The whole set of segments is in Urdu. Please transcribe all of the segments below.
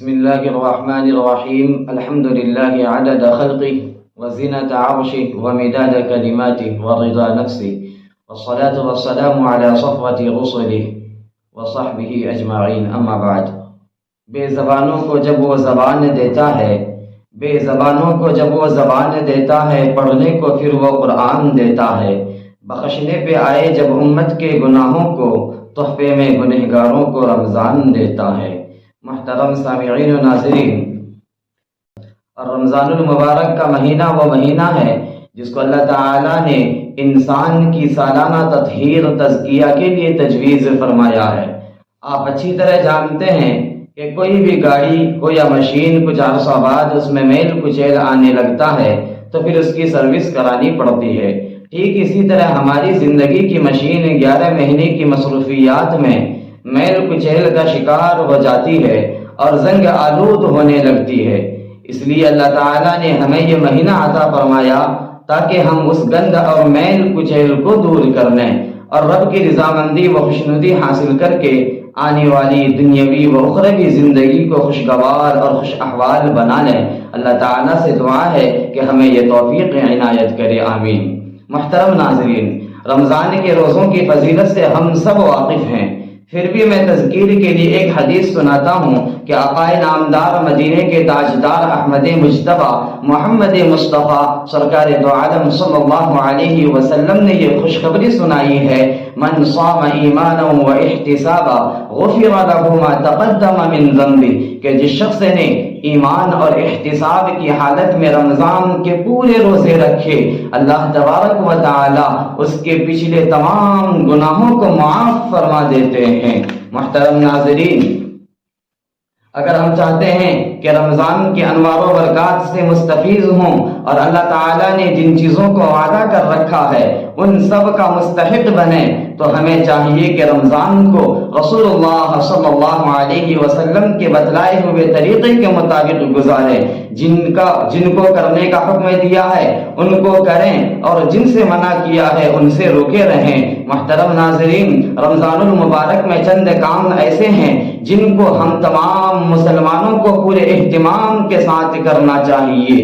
بسم الله الرحمن الرحيم. الحمد لله عدد خلقه وزنة عرشه ومداد كلماته ورضا نفسه، والصلاة والسلام على صفوة رسله وصحبه أجمعين. أما بعد. بے زبانوں کو جب وہ زبان دیتا ہے پڑھنے کو پھر وہ قرآن دیتا ہے. بخشنے پہ آئے جب امت کے گناہوں کو تحفے میں گنہگاروں کو رمضان دیتا ہے. محترم سامعین و ناظرین، اور رمضان المبارک کا مہینہ وہ مہینہ ہے جس کو اللہ تعالیٰ نے انسان کی سالانہ تطہیر تزکیہ کے لیے تجویز فرمایا ہے. آپ اچھی طرح جانتے ہیں کہ کوئی بھی گاڑی ہو یا مشین کچھ عرصہ بعد اس میں میل کچیل آنے لگتا ہے تو پھر اس کی سروس کرانی پڑتی ہے. ٹھیک اسی طرح ہماری زندگی کی مشین 11 مہینے کی مصروفیات میں میل کچیل کا شکار ہو جاتی ہے اور زنگ آلود ہونے لگتی ہے. اس لیے اللہ تعالیٰ نے ہمیں یہ مہینہ عطا فرمایا تاکہ ہم اس گند اور میل کچیل کو دور کر لیں اور رب کی رضامندی و خوشنودی حاصل کر کے آنے والی دنیاوی و اخروی زندگی کو خوشگوار اور خوش احوال بنا لیں. اللہ تعالیٰ سے دعا ہے کہ ہمیں یہ توفیق عنایت کرے. آمین. محترم ناظرین، رمضان کے روزوں کی فضیلت سے ہم سب واقف ہیں، پھر بھی میں تذکیر کے لیے ایک حدیث سناتا ہوں کہ آقا نامدار مدینے کے تاجدار احمد مجتبی محمد مصطفیٰ سرکار دو عالم صلی اللہ علیہ وسلم نے یہ خوشخبری سنائی ہے: من صام ایمانا و احتسابا غفر له ما تقدم من ذنبه، کہ جس شخص نے ایمان اور احتساب کی حالت میں رمضان کے پورے روزے رکھے، اللہ تبارک و تعالی اس کے پچھلے تمام گناہوں کو معاف فرما دیتے ہیں. محترم ناظرین، اگر ہم چاہتے ہیں کہ رمضان کے انوار و برکات سے مستفیض ہوں اور اللہ تعالیٰ نے جن چیزوں کو وعدہ کر رکھا ہے ان سب کا مستحق بنیں، تو ہمیں چاہیے کہ رمضان کو رسول اللہ صلی اللہ علیہ وسلم کے بتلائے ہوئے طریقے کے مطابق گزاریں. جن کو کرنے کا حکم دیا ہے ان کو کریں اور جن سے منع کیا ہے ان سے روکے رہیں. محترم ناظرین، رمضان المبارک میں چند کام ایسے ہیں جن کو ہم تمام مسلمانوں کو پورے اہتمام کے ساتھ کرنا چاہیے،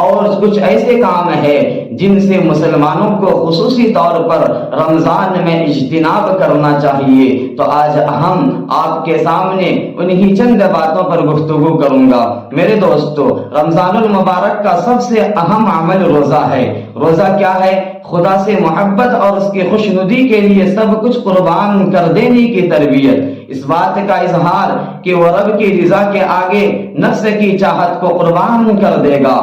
اور کچھ ایسے کام ہیں جن سے مسلمانوں کو خصوصی طور پر رمضان میں اجتناب کرنا چاہیے. تو آج ہم آپ کے سامنے انہی چند باتوں پر گفتگو کروں گا. میرے دوستو، رمضان المبارک کا سب سے اہم عمل روزہ ہے. روزہ کیا ہے؟ خدا سے محبت اور اس کی خوشنودی کے لیے سب کچھ قربان کر دینے کی تربیت، اس بات کا اظہار کہ وہ رب کی رضا کے آگے نفس کی چاہت کو قربان کر دے گا.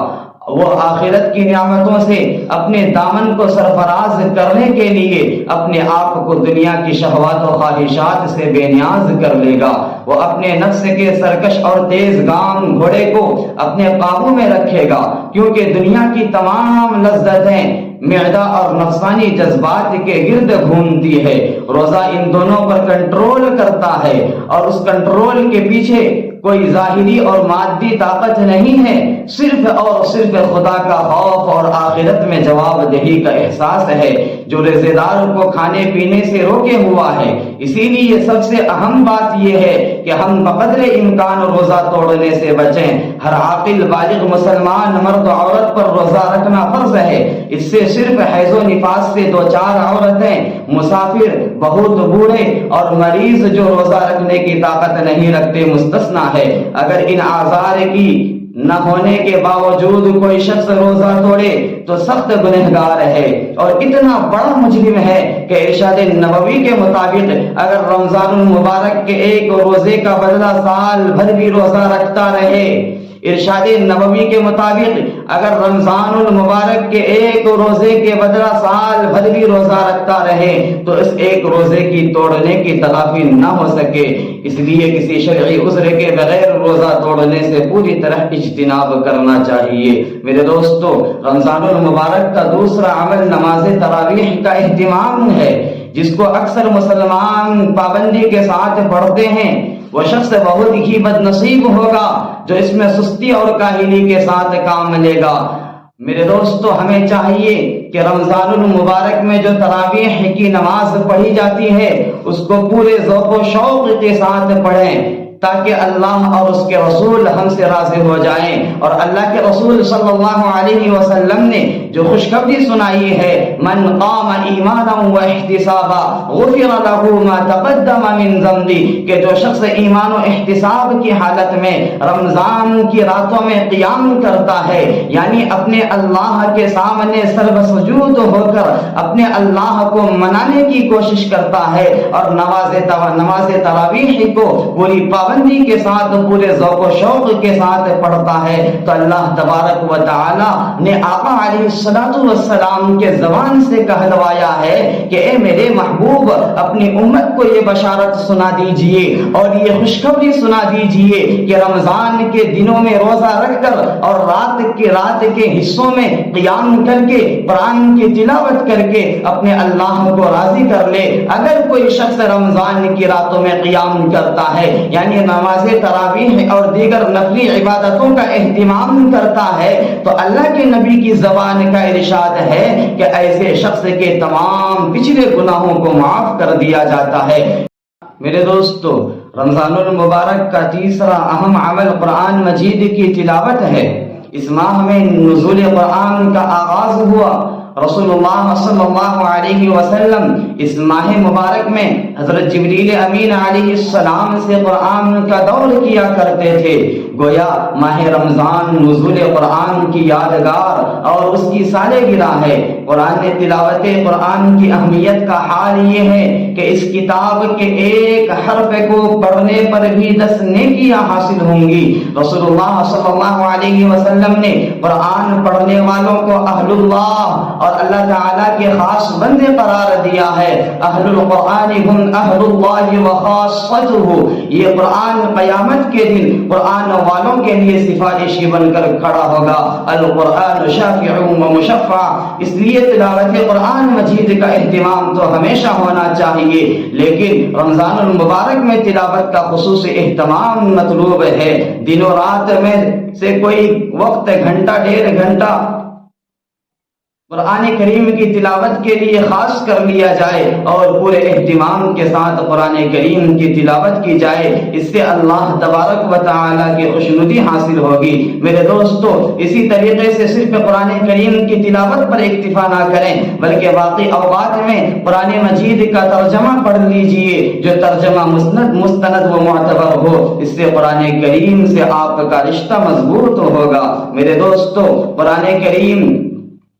وہ آخرت کی نعمتوں سے اپنے دامن کو سرفراز کرنے کے لیے اپنے آپ کو دنیا کی شہوات و خواہشات سے بے نیاز کر لے گا. وہ اپنے نفس کے سرکش اور تیز گام گھوڑے کو اپنے قابو میں رکھے گا، کیونکہ دنیا کی تمام لذتیں معدہ اور نفسانی جذبات کے گرد گھومتی ہے. روزہ ان دونوں پر کنٹرول کرتا ہے، اور اس کنٹرول کے پیچھے کوئی ظاہری اور مادی طاقت نہیں ہے، صرف اور صرف خدا کا خوف اور آخرت میں جواب دہی کا احساس ہے جو روزے دار کو کھانے پینے سے روکے ہوا ہے. اسی لیے سب سے اہم بات یہ ہے کہ ہم بقدر امکان روزہ توڑنے سے بچیں. ہر عاقل بالغ مسلمان مرد و عورت پر روزہ رکھنا فرض ہے. اس سے صرف حیض و نفاس سے 2-4 عورتیں، مسافر، بہت بوڑھے اور مریض جو روزہ رکھنے کی طاقت نہیں رکھتے مستثنا ہے. اگر ان اعذار کی نہ ہونے کے باوجود کوئی شخص روزہ توڑے تو سخت گنہگار ہے اور اتنا بڑا مجرم ہے کہ ارشاد نبوی کے مطابق اگر رمضان المبارک کے ایک روزے کا بدلہ سال بھر بھی روزہ رکھتا رہے، ارشاد نبوی کے مطابق اگر رمضان المبارک کے ایک روزے کے بدلہ سال بھر بھی روزہ رکھتا رہے تو اس ایک روزے کی توڑنے کی تلافی نہ ہو سکے. اس لیے کسی شرعی عذر کے بغیر روزہ توڑنے سے پوری طرح اجتناب کرنا چاہیے. میرے دوستو، رمضان المبارک کا دوسرا عمل نماز تراویح کا اہتمام ہے، جس کو اکثر مسلمان پابندی کے ساتھ پڑھتے ہیں. وہ شخص بہت ہی بد نصیب ہوگا جو اس میں سستی اور کاہلی کے ساتھ کام لے گا. میرے دوستو، ہمیں چاہیے کہ رمضان المبارک میں جو تراویح کی نماز پڑھی جاتی ہے اس کو پورے ذوق و شوق کے ساتھ پڑھیں تاکہ اللہ اور اس کے رسول ہم سے راضی ہو جائیں۔ اور اللہ کے رسول صلی اللہ علیہ وسلم نے جو خوشخبری سنائی ہے، من قام ایمانا و احتسابا غفر له ما تقدم من ذنبی، کہ جو شخص ایمان و احتساب کی حالت میں رمضان کی راتوں میں قیام کرتا ہے، یعنی اپنے اللہ کے سامنے سر سجود ہو کر اپنے اللہ کو منانے کی کوشش کرتا ہے اور نماز تراویح کو پوری پابندی کے ساتھ پورے ذوق و شوق کے ساتھ پڑھتا ہے، تو اللہ تبارک و تعالی نے آقا علیہ السلام کے زبان سے کہلوایا ہے کہ اے میرے محبوب، اپنی امت کو یہ بشارت سنا دیجئے اور یہ خوشخبری سنا دیجئے کہ رمضان کے دنوں میں روزہ رکھ کر اور رات کے حصوں میں قیام کر کے قرآن کی تلاوت کر کے اپنے اللہ کو راضی کر لے۔ اگر کوئی شخص رمضان کی راتوں میں قیام کرتا ہے، یعنی نماز تراویح اور دیگر نفلی عبادتوں کا اہتمام کرتا ہے، تو اللہ کے نبی کی زبان کا ارشاد ہے کہ ایسے شخص کے تمام پچھلے گناہوں کو معاف کر دیا جاتا ہے۔ میرے دوستو، رمضان المبارک کا تیسرا اہم عمل قرآن مجید کی تلاوت ہے۔ اس ماہ میں نزول قرآن کا آغاز ہوا۔ رسول اللہ صلی اللہ علیہ وسلم اس ماہ مبارک میں حضرت جبریل امین علیہ السلام سے قرآن کا دور کیا کرتے تھے۔ گویا ماہ رمضان نزول قرآن کی یادگار اور اس کی سالگرہ ہے۔ قرآن تلاوت قرآن کی اہمیت کا حال یہ ہے کہ اس کتاب کے ایک حرف کو پڑھنے پر بھی 10 نیکیاں حاصل ہوں گی۔ رسول اللہ صلی اللہ علیہ وسلم نے قرآن پڑھنے والوں کو اہل اللہ اور اللہ تعالیٰ کے خاص بندے قرار دیا ہے۔ اہل القرآن ہم اہل اللہ وخاصتہ، یہ قرآن قیامت کے دن قرآن والوں کے لیے سفارشی بن کر کھڑا ہوگا۔ القرآن شافع و مشفع، اس لیے تلاوت قرآن مجید کا اہتمام تو ہمیشہ ہونا چاہیے، لیکن رمضان المبارک میں تلاوت کا خصوصی اہتمام مطلوب ہے۔ دن و رات میں سے کوئی وقت گھنٹہ 1.5 گھنٹہ قرآن کریم کی تلاوت کے لیے خاص کر لیا جائے اور پورے اہتمام کے ساتھ قرآن کریم کی تلاوت کی جائے۔ اس سے اللہ تبارک و تعالیٰ کی خوشنودی حاصل ہوگی۔ میرے دوستو، اسی طریقے سے صرف قرآن کریم کی تلاوت پر اکتفا نہ کریں، بلکہ باقی اوقات میں قرآن مجید کا ترجمہ پڑھ لیجئے، جو ترجمہ مستند و معتبر ہو۔ اس سے قرآن کریم سے آپ کا رشتہ مضبوط ہوگا۔ میرے دوستو، قرآن کریم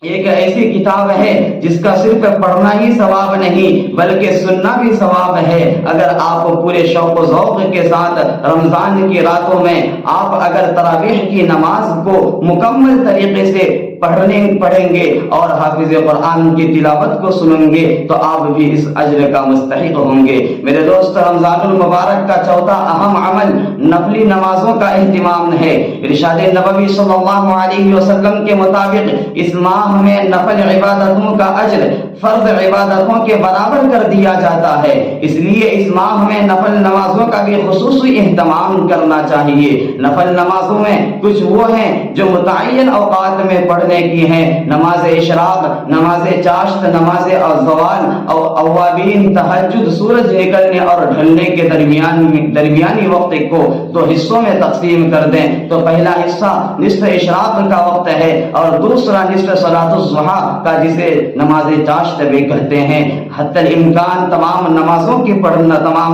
ایک ایسی کتاب ہے جس کا صرف پڑھنا ہی ثواب نہیں بلکہ سننا بھی ثواب ہے۔ اگر آپ پورے شوق و ذوق کے ساتھ رمضان کی راتوں میں آپ اگر تراویح کی نماز کو مکمل طریقے سے پڑھیں گے اور حافظ قرآن کی تلاوت کو سنیں گے تو آپ بھی اس اجر کا مستحق ہوں گے۔ میرے دوست، رمضان المبارک کا چوتھا اہم عمل نفلی نمازوں کا اہتمام ہے۔ ارشاد نبوی صلی اللہ علیہ وسلم کے مطابق اس ماہ میں نفل عبادتوں کا اجر فرض عبادتوں کے برابر کر دیا جاتا ہے۔ اس لیے اس ماہ میں نفل نمازوں کا بھی خصوصی اہتمام کرنا چاہیے۔ نفل نمازوں میں کچھ وہ ہیں جو متعین اوقات میں پڑھنے کی ہیں: نماز اشراق، نماز چاشت، نماز زوال، اوابین، تہجد، سورج نکلنے اور ڈھلنے کے درمیانی وقت کو 2 حصوں میں تقسیم کر دیں تو پہلا حصہ نصف اشراق کا وقت ہے اور دوسرا نصف صلاۃ الضحیٰ کا، جسے نماز چاشت بھی کہتے ہیں۔ حتی الامکان تمام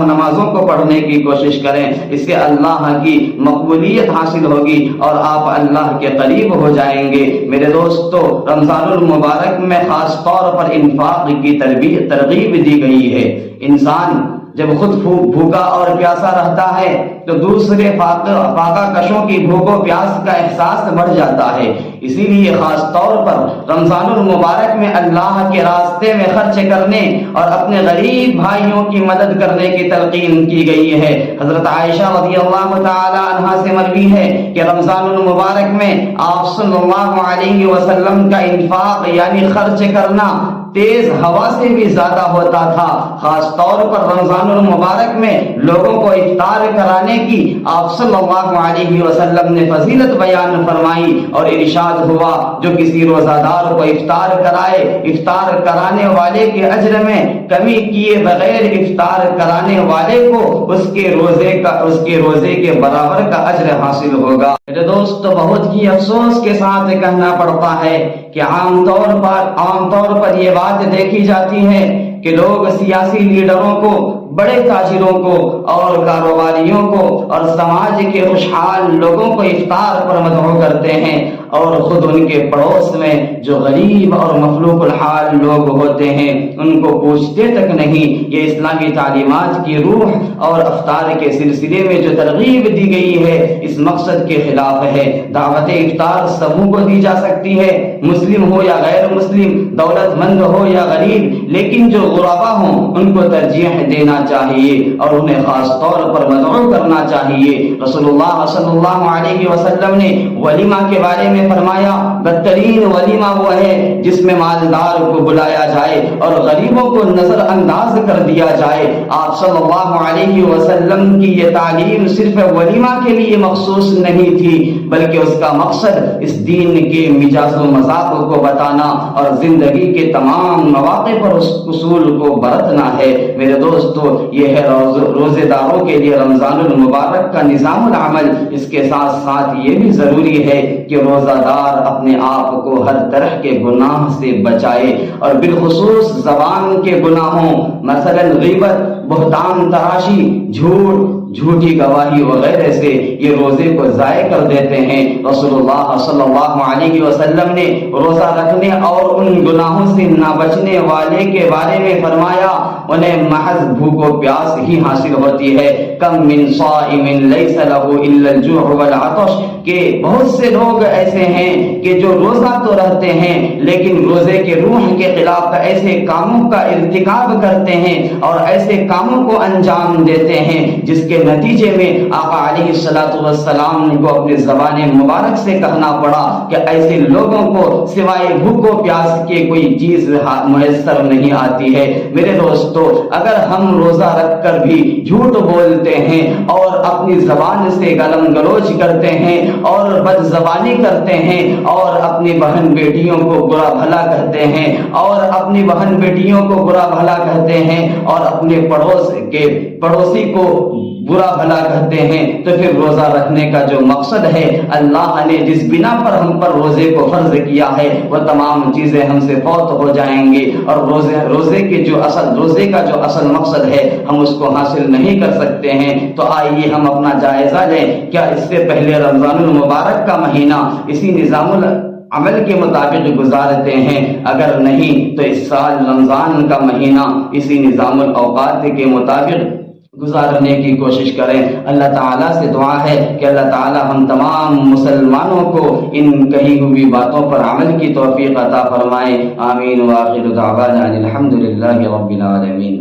نمازوں کو پڑھنے کی کوشش کریں، اس سے اللہ کی مقبولیت حاصل ہوگی اور آپ اللہ کے قریب ہو جائیں گے۔ میرے دوستو، رمضان المبارک میں خاص طور پر انفاق کی ترغیب دی گئی ہے۔ انسان جب خود بھوکا اور پیاسا رہتا ہے تو دوسرے فاقہ کشوں کی بھوک و پیاس کا احساس بڑھ جاتا ہے۔ اسی لیے خاص طور پر رمضان المبارک میں اللہ کے راستے میں خرچ کرنے اور اپنے غریب بھائیوں کی مدد کرنے کی تلقین کی گئی ہے۔ حضرت عائشہ رضی اللہ تعالی عنہا سے مروی ہے کہ رمضان المبارک میں آپ صلی اللہ علیہ وسلم کا انفاق یعنی خرچ کرنا تیز ہوا سے بھی زیادہ ہوتا تھا۔ خاص طور پر رمضان المبارک میں لوگوں کو افطار کرانے کی آپ صلی اللہ علیہ وسلم نے فضیلت بیان فرمائی اور ارشاد ہوا جو کسی روزہ دار کو افطار کرائے، افطار کرانے والے کے اجر میں کمی کیے بغیر افطار کرانے والے کو اس کے روزے کے برابر کا اجر حاصل ہوگا۔ میرے دوست، بہت ہی افسوس کے ساتھ کہنا پڑتا ہے کہ عام طور پر یہ بات دیکھی جاتی ہے کہ لوگ سیاسی لیڈروں کو، بڑے تاجروں کو اور کاروباریوں کو اور سماج کے خوشحال لوگوں کو افطار پر مدعو کرتے ہیں، اور خود ان کے پڑوس میں جو غریب اور مفلوق الحال لوگ ہوتے ہیں ان کو پوچھتے تک نہیں۔ یہ اسلامی تعلیمات کی روح اور افطار کے سلسلے میں جو ترغیب دی گئی ہے اس مقصد کے خلاف ہے۔ دعوت افطار سبوں کو دی جا سکتی ہے، مسلم ہو یا غیر مسلم، دولت مند ہو یا غریب، لیکن جو غربا ہوں ان کو ترجیح دینا چاہیے اور انہیں خاص طور پر مدعو کرنا چاہیے۔ رسول اللہ صلی اللہ علیہ وسلم نے ولیمہ کے بارے میں فرمایا، بدترین ولیمہ وہ ہے جس میں مالدار کو بلایا جائے اور غریبوں کو نظر انداز کر دیا جائے۔ آپ صلی اللہ علیہ وسلم کی یہ تعلیم صرف ولیمہ کے لیے مخصوص نہیں تھی، بلکہ اس کا مقصد اس دین کے مجاز و مذاق کو بتانا اور زندگی کے تمام مواقع پر اس اصول کو برتنا ہے۔ میرے دوستو، یہ ہے روزے داروں کے لیے رمضان المبارک کا نظام العمل۔ اس کے ساتھ ساتھ یہ بھی ضروری ہے کہ روزہ دار اپنے آپ کو ہر طرح کے گناہ سے بچائے، اور بالخصوص زبان کے گناہوں، مثلا غیبت، بہتان تراشی، جھوٹی گواہی وغیرہ سے یہ روزے کو ضائع کر دیتے ہیں۔ رسول اللہ صلی اللہ علیہ وسلم نے روزہ رکھنے اور ان گناہوں سے نہ بچنے والے کے بارے میں فرمایا، انہیں محض بھوک و پیاس ہی حاصل ہوتی ہے۔ کم من صائم لیس لہ الا الجوع والعطش، کہ بہت سے لوگ ایسے ہیں کہ جو روزہ تو رہتے ہیں لیکن روزے کے روح کے خلاف ایسے کاموں کا ارتکاب کرتے ہیں اور ایسے کاموں کو انجام دیتے ہیں جس کے نتیجے میں آقا علیہ السلام کو اپنے زبان مبارک سے کہنا پڑا کہ ایسے لوگوں کو سوائے بھوک و پیاس کے کوئی چیز میسر نہیں آتی ہے۔ میرے دوستو، اگر ہم روزہ رکھ کر بھی جھوٹ بولتے ہیں اور اپنی زبان سے گالم گلوچ کرتے ہیں اور بد زبانی کرتے ہیں اور اپنی بہن بیٹیوں کو برا بھلا کہتے ہیں اور اپنی بہن بیٹیوں کو برا بھلا کہتے ہیں اور اپنے پڑوسی کو برا بھلا کہتے ہیں، تو پھر روزہ رکھنے کا جو مقصد ہے، اللہ نے جس بنا پر ہم پر روزے کو فرض کیا ہے، وہ تمام چیزیں ہم سے فوت ہو جائیں گے اور روزے کا جو اصل مقصد ہے ہم اس کو حاصل نہیں کر سکتے ہیں۔ تو آئیے ہم اپنا جائزہ لیں، کیا اس سے پہلے رمضان المبارک کا مہینہ اسی نظام عمل کے مطابق گزارتے ہیں؟ اگر نہیں تو اس سال رمضان کا مہینہ اسی نظام الاوقات کے مطابق گزارنے کی کوشش کریں۔ اللہ تعالیٰ سے دعا ہے کہ اللہ تعالیٰ ہم تمام مسلمانوں کو ان کہی ہوئی باتوں پر عمل کی توفیق عطا فرمائے۔ آمین۔ وآخر دعوانا الحمد للہ رب العالمین۔